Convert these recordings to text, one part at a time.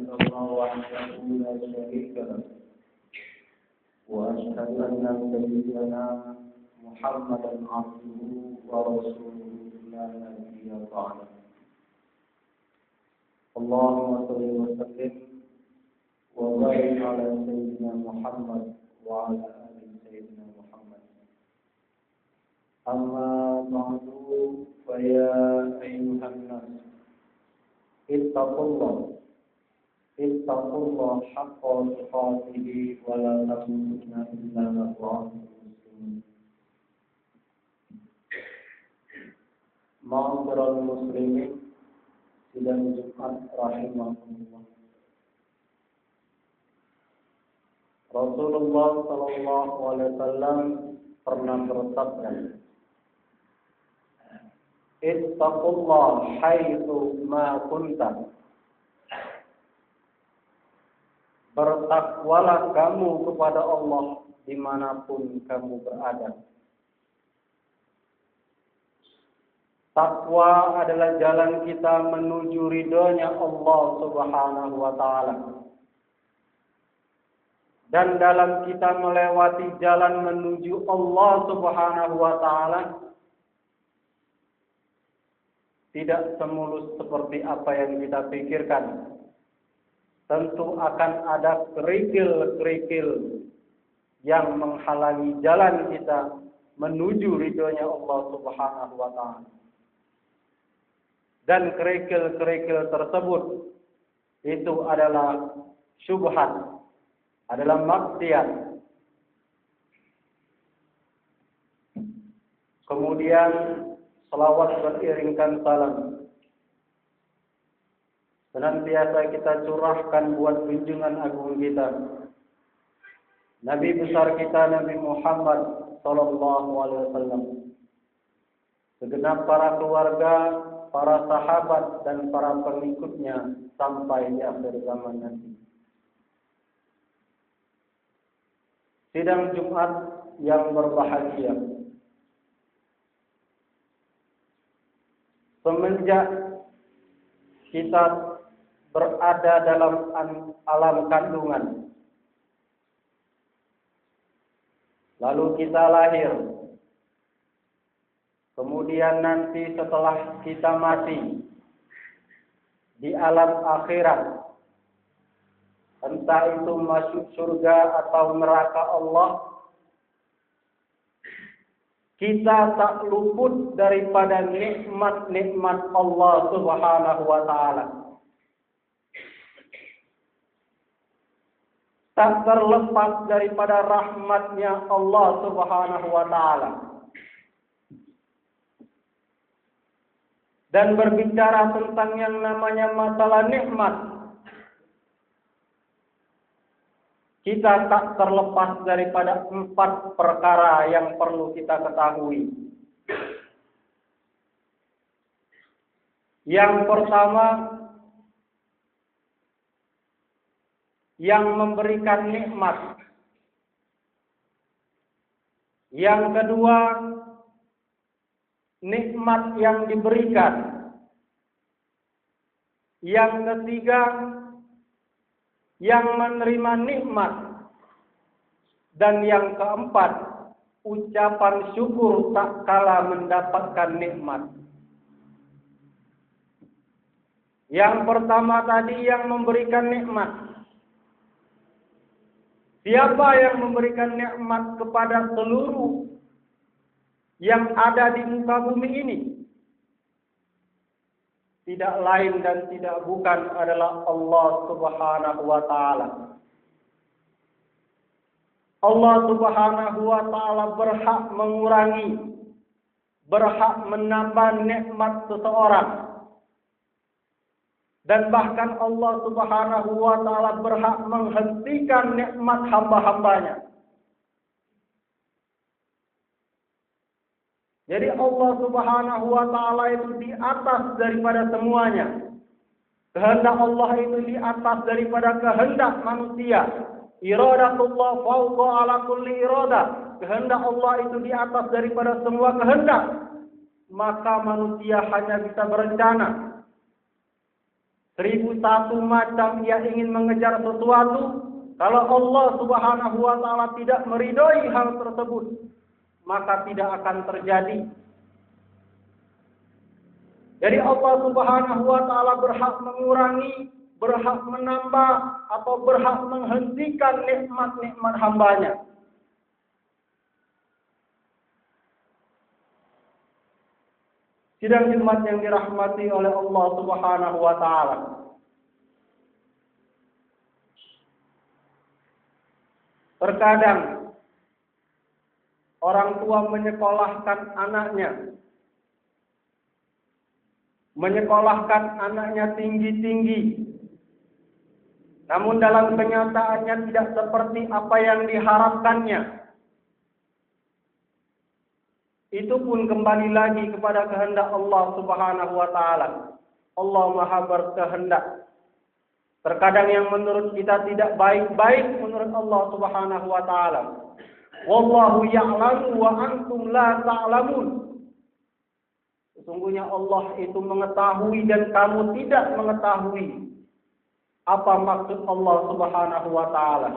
إلا الله وحده لا شريك له وأشهد أن سيدنا محمدا عبده ورسوله لا نبي بعده. اللهم صل وسلم وبارك على سيدنا محمد وعلى آل سيدنا محمد. أما بعد فيا أيها الناس اتقوا الله حق تقاته ولا تموتن إلا وأنتم مسلمون. Ma'asyiral muslimin sidang Jumat rahimahullah. Rasulullah sallallahu alaihi wasallam pernah bersabda, "Ittaqullah haitsu ma kuntum." Bertakwalah kamu kepada Allah dimanapun kamu berada. Takwa adalah jalan kita menuju ridhonya Allah Subhanahu wa ta'ala. Dan dalam kita melewati jalan menuju Allah Subhanahu wa ta'ala, tidak semulus seperti apa yang kita pikirkan. Tentu akan ada kerikil-kerikil yang menghalangi jalan kita menuju ridhonya Allah Subhanahu wa ta'ala. Dan kerikil-kerikil tersebut itu adalah syubhat, adalah maksiat. Kemudian selawat beriringkan salam senantiasa kita curahkan buat junjungan agung kita, Nabi besar kita Nabi Muhammad sallallahu alaihi wasallam, segenap para keluarga, para sahabat dan para pengikutnya sampai di akhir zaman nanti. Sidang Jumat yang berbahagia, semenjak kita berada dalam alam kandungan, lalu kita lahir, kemudian nanti setelah kita mati di alam akhirat, entah itu masuk surga atau neraka Allah, kita tak luput daripada nikmat-nikmat Allah Subhanahu wa ta'ala. Tak terlepas daripada rahmatnya Allah Subhanahu wa ta'ala. Dan berbicara tentang yang namanya masalah nikmat, kita tak terlepas daripada 4 perkara yang perlu kita ketahui. Yang pertama, yang memberikan nikmat. Yang kedua, nikmat yang diberikan. Yang ketiga, yang menerima nikmat. Dan yang keempat, ucapan syukur tak kala mendapatkan nikmat. Yang pertama tadi yang memberikan nikmat. Siapa yang memberikan nikmat kepada seluruh yang ada di muka bumi ini? Tidak lain dan tidak bukan adalah Allah Subhanahu wa ta'ala. Allah Subhanahu wa ta'ala berhak mengurangi, berhak menambah nikmat seseorang. Dan bahkan Allah Subhanahu wa ta'ala berhak menghentikan nikmat hamba-hambanya. Jadi Allah Subhanahu wa ta'ala itu di atas daripada semuanya. Kehendak Allah itu di atas daripada kehendak manusia. Iradatullah fawqa ala kulli iradah. Kehendak Allah itu di atas daripada semua kehendak. Maka manusia hanya bisa berencana. 1001 macam ia ingin mengejar sesuatu. Kalau Allah Subhanahu wa taala tidak meridhoi hal tersebut, maka tidak akan terjadi. Jadi Allah Subhanahu wa taala berhak mengurangi, berhak menambah, atau berhak menghentikan nikmat-nikmat hambanya. Sidang Jumat yang dirahmati oleh Allah Subhanahu wa taala. Terkadang orang tua menyekolahkan anaknya tinggi-tinggi. Namun dalam kenyataannya tidak seperti apa yang diharapkannya. Itu pun kembali lagi kepada kehendak Allah Subhanahu wa taala. Allah Maha berkehendak. Terkadang yang menurut kita tidak baik-baik menurut Allah Subhanahu wa taala. Wallahu ya'lamu wa antum la ta'lamun. Sesungguhnya Allah itu mengetahui dan kamu tidak mengetahui apa maksud Allah Subhanahu wa taala.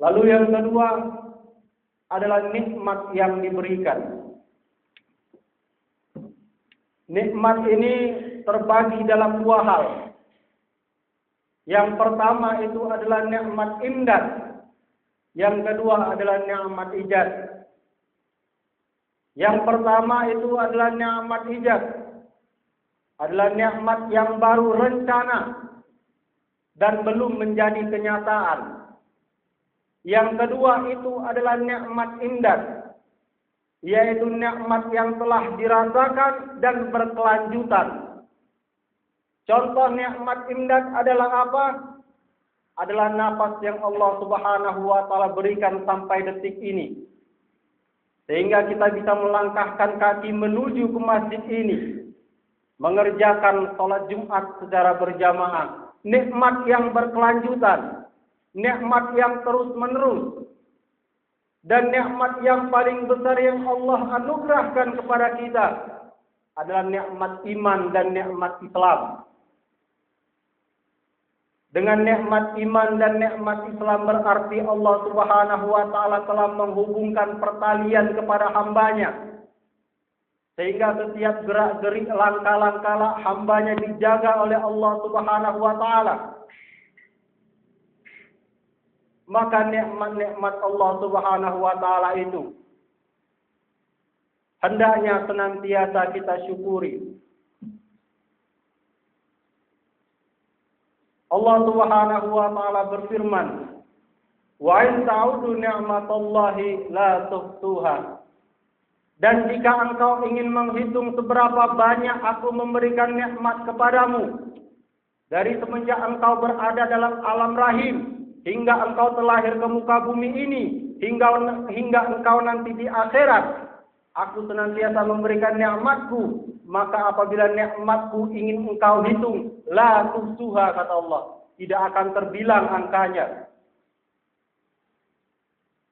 Lalu yang kedua adalah nikmat yang diberikan. Nikmat ini terbagi dalam dua hal. Yang pertama itu adalah nikmat imdad. Yang kedua adalah nikmat ijaz. Yang pertama itu adalah nikmat ijaz. Adalah nikmat yang baru rencana dan belum menjadi kenyataan. Yang kedua itu adalah nikmat imdad, yaitu nikmat yang telah dirasakan dan berkelanjutan. Contoh nikmat imdad adalah apa? Adalah nafas yang Allah Subhanahu wa taala berikan sampai detik ini. Sehingga kita bisa melangkahkan kaki menuju ke masjid ini, mengerjakan sholat Jumat secara berjamaah. Nikmat yang berkelanjutan, nikmat yang terus-menerus, dan nikmat yang paling besar yang Allah anugerahkan kepada kita adalah nikmat iman dan nikmat Islam. Dengan nikmat iman dan nikmat Islam berarti Allah Subhanahu wa taala telah menghubungkan pertalian kepada hambanya. Sehingga setiap gerak-gerik langkah-langkah hambanya dijaga oleh Allah Subhanahu wa taala. Maka nikmat-nikmat Allah Subhanahu wa taala itu hendaknya senantiasa kita syukuri. Allah Subhanahu wa taala berfirman, "Wa in ta'udu ni'matallahi la tuhsuha." Dan jika engkau ingin menghitung seberapa banyak aku memberikan nikmat kepadamu, dari semenjak engkau berada dalam alam rahim, hingga engkau terlahir ke muka bumi ini, hingga engkau nanti di akhirat, aku senantiasa memberikan nikmatku. Maka apabila nikmatku ingin engkau hitung, la tuhsuha, kata Allah, tidak akan terbilang angkanya.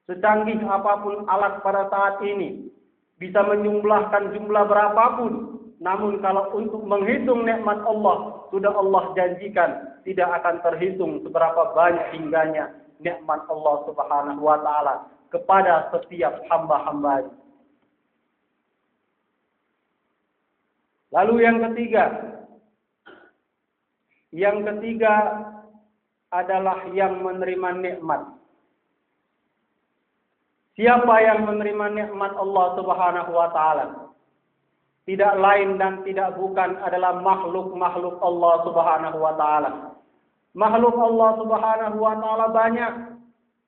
Secanggih apapun alat pada saat ini, bisa menjumlahkan jumlah berapapun, namun kalau untuk menghitung nikmat Allah, sudah Allah janjikan tidak akan terhitung seberapa banyak hingganya nikmat Allah Subhanahu wa taala kepada setiap hamba-hambanya. Lalu yang ketiga adalah yang menerima nikmat. Siapa yang menerima nikmat Allah Subhanahu wa taala? Tidak lain dan tidak bukan adalah makhluk-makhluk Allah Subhanahu wa taala. Makhluk Allah Subhanahu wa taala banyak.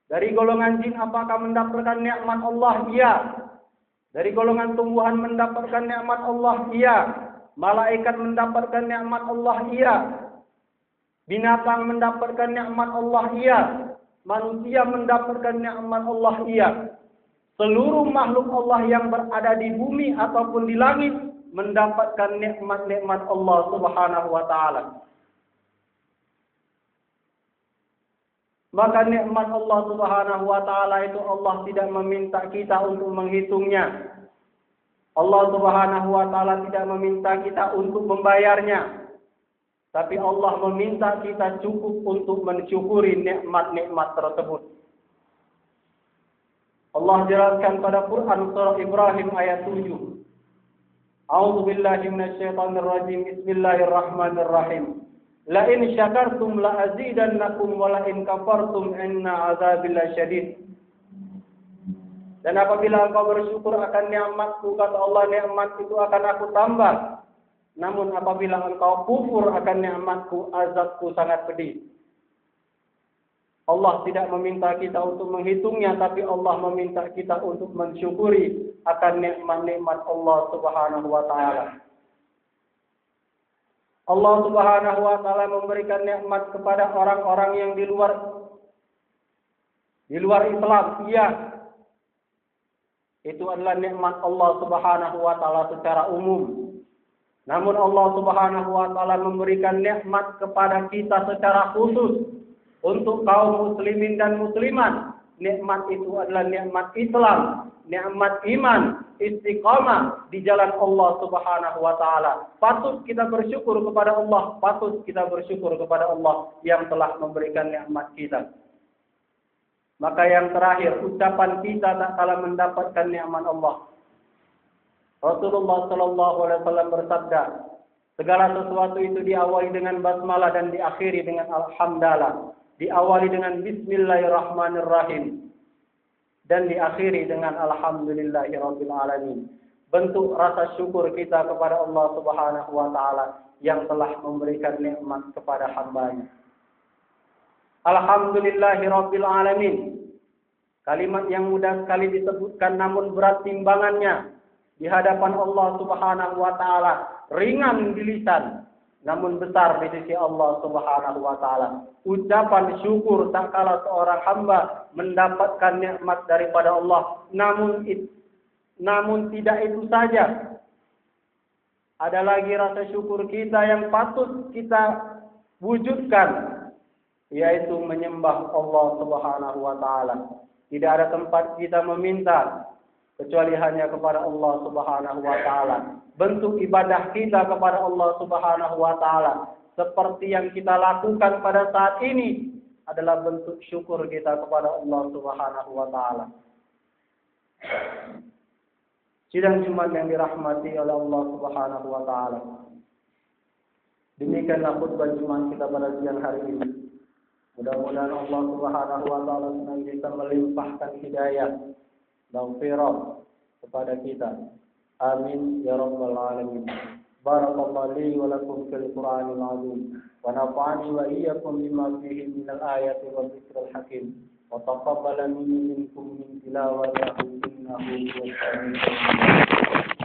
Dari golongan jin apakah mendapatkan nikmat Allah? Iya. Dari golongan tumbuhan mendapatkan nikmat Allah? Iya. Malaikat mendapatkan nikmat Allah? Iya. Binatang mendapatkan nikmat Allah? Iya. Manusia mendapatkan nikmat Allah? Iya. Seluruh makhluk Allah yang berada di bumi ataupun di langit mendapatkan nikmat-nikmat Allah Subhanahu wa taala. Maka nikmat Allah Subhanahu wa taala itu Allah tidak meminta kita untuk menghitungnya. Allah Subhanahu wa taala tidak meminta kita untuk membayarnya, tapi Allah meminta kita cukup untuk mensyukuri nikmat-nikmat tersebut. Allah jelaskan pada Quran surah Ibrahim ayat 7. A'udzu billahi minasyaitonir rajim. Bismillahirrahmanirrahim. La in syakartum la azidannakum wa la in kafartum inna 'adzabi lasyadid. Dan apabila engkau bersyukur akan nikmatku, kata Allah, nikmat itu akan aku tambah. Namun apabila engkau kufur akan nikmatku, azabku sangat pedih. Allah tidak meminta kita untuk menghitungnya, tapi Allah meminta kita untuk mensyukuri akan nikmat-nikmat Allah Subhanahu wa taala. Allah Subhanahu wa taala memberikan nikmat kepada orang-orang yang di luar Islam. Iya. Itu adalah nikmat Allah Subhanahu wa taala secara umum. Namun Allah Subhanahu wa taala memberikan nikmat kepada kita secara khusus untuk kaum muslimin dan muslimat. Nikmat itu adalah nikmat Islam, nikmat iman, istiqamah di jalan Allah Subhanahu wa taala. Patut kita bersyukur kepada Allah, patut kita bersyukur kepada Allah yang telah memberikan nikmat kita. Maka yang terakhir, ucapan kita tak kalah mendapatkan nikmat Allah. Rasulullah sallallahu alaihi wasallam bersabda, segala sesuatu itu diawali dengan basmalah dan diakhiri dengan alhamdulillah. Diawali dengan bismillahirrahmanirrahim dan diakhiri dengan alhamdulillahirabbil alamin. Bentuk rasa syukur kita kepada Allah Subhanahu wa taala yang telah memberikan nikmat kepada hamba-Nya. Alhamdulillahirabbil alamin. Kalimat yang mudah sekali disebutkan namun berat timbangannya di hadapan Allah Subhanahu wa taala. Ringan di lisan namun besar di sisi Allah Subhanahu wa taala. Ucapan syukur tak kala seorang hamba mendapatkan nikmat daripada Allah. Namun tidak itu saja. Ada lagi rasa syukur kita yang patut kita wujudkan, yaitu menyembah Allah Subhanahu wa taala. Tidak ada tempat kita meminta kecuali hanya kepada Allah Subhanahu wa taala. Bentuk ibadah kita kepada Allah Subhanahu wa taala seperti yang kita lakukan pada saat ini adalah bentuk syukur kita kepada Allah Subhanahu wa taala. Sidang Jumat yang dirahmati oleh Allah Subhanahu wa taala. Demikianlah khutbah Jumat kita pada siang hari ini. Mudah-mudahan Allah Subhanahu wa taala senantiasa melimpahkan hidayah dan firman kepada kita. Amin ya rabbal alamin. Barakallahu li wa lakum fil Qur'anil azim wa nafa'ani wa iyyakum bima fihi minal ayati wal dzikril hakim wa taqabbal minni minkum min tilawatihi innahu huwas samiul alim.